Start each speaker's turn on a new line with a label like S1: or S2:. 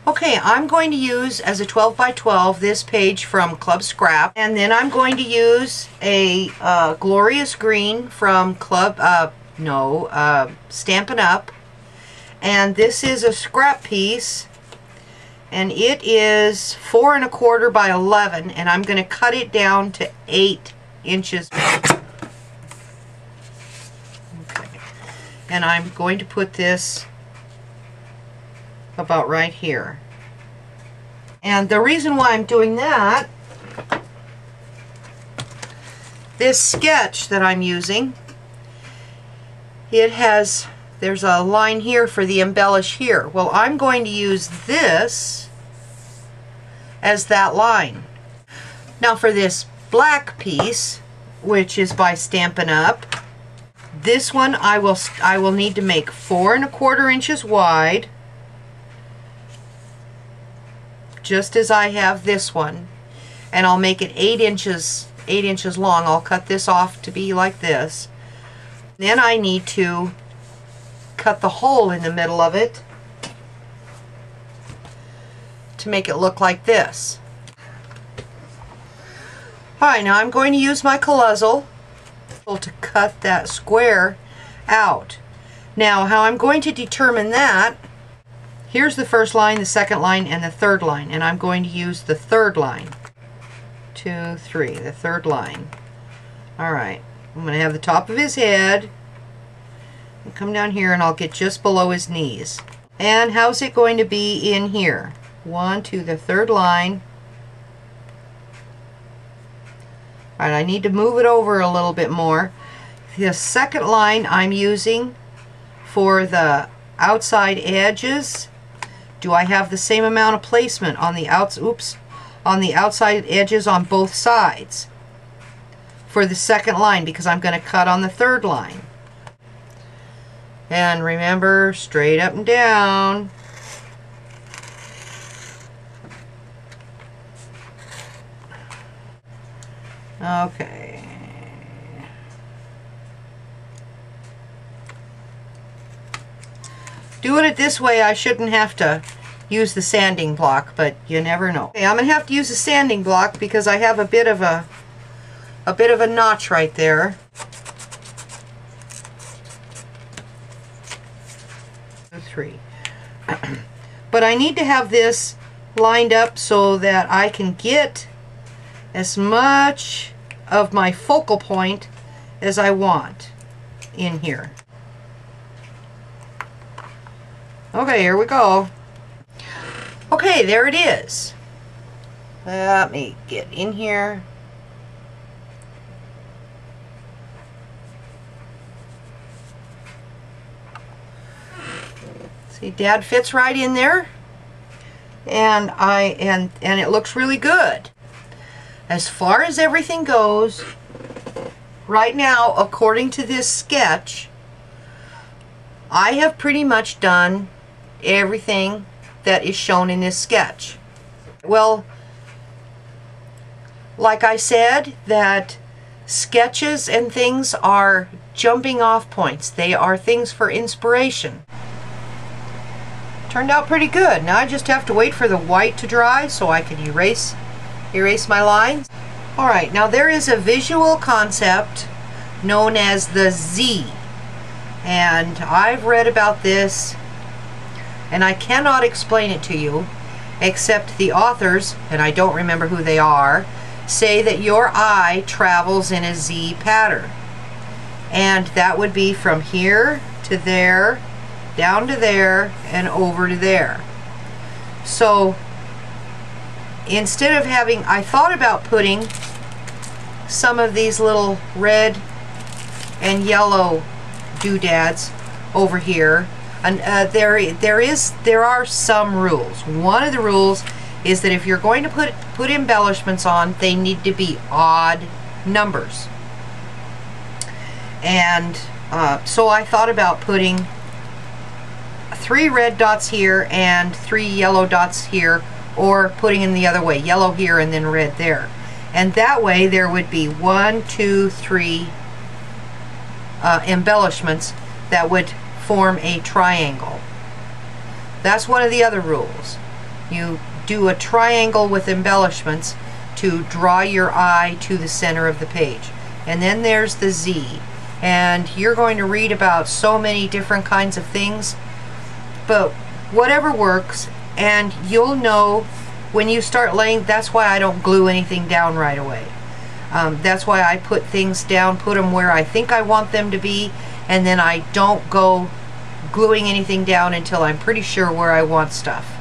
S1: Okay, I'm going to use as a 12 by 12 this page from Club Scrap, and then I'm going to use a Glorious Green from Stampin' Up, and this is a scrap piece, and it is 4 1/4 by 11, and I'm going to cut it down to 8 inches. Okay. And I'm going to put this about right here. And the reason why I'm doing that, this sketch that I'm using, there's a line here for the embellish here. Well, I'm going to use this as that line. Now for this black piece, which is by Stampin' Up, this one I will need to make 4 1/4 inches wide, just as I have this one, and I'll make it 8 inches long. I'll cut this off to be like this. Then I need to cut the hole in the middle of it to make it look like this. Alright, now I'm going to use my Colossal to cut that square out. Now, how I'm going to determine that, here's the first line, the second line, and the third line, and I'm going to use the third line. 2, 3, the third line. Alright, I'm going to have the top of his head, and come down here, and I'll get just below his knees. And how's it going to be in here? 1, 2, the third line. Alright, I need to move it over a little bit more. The second line I'm using for the outside edges. Do I have the same amount of placement on the on the outside edges on both sides for the second line, because I'm going to cut on the third line. And remember, straight up and down. Okay. Doing it this way, I shouldn't have to use the sanding block, but you never know. Okay, I'm going to have to use a sanding block because I have a bit of a notch right there. 3. But I need to have this lined up so that I can get as much of my focal point as I want in here. Okay, here we go. Okay, there it is. Let me get in here. See, Dad fits right in there, and it looks really good. As far as everything goes, right now, according to this sketch, I have pretty much done everything that is shown in this sketch. Well, like I said, that sketches and things are jumping off points. They are things for inspiration. Turned out pretty good. Now I just have to wait for the white to dry so I can erase my lines. Alright, now there is a visual concept known as the Z, and I've read about this, and I cannot explain it to you, except the authors, and I don't remember who they are, say that your eye travels in a Z pattern, and that would be from here to there, down to there, and over to there. So instead of having, I thought about putting some of these little red and yellow doodads over here, and there are some rules. One of the rules is that if you're going to put embellishments on, they need to be odd numbers. And so I thought about putting 3 red dots here and 3 yellow dots here, or putting in the other way, yellow here and then red there. And that way there would be 1, 2, 3 embellishments that would form a triangle. That's one of the other rules. You do a triangle with embellishments to draw your eye to the center of the page. And then there's the Z. And you're going to read about so many different kinds of things, but whatever works, and you'll know when you start laying. That's why I don't glue anything down right away. That's why I put things down, put them where I think I want them to be, and then I don't go gluing anything down until I'm pretty sure where I want stuff.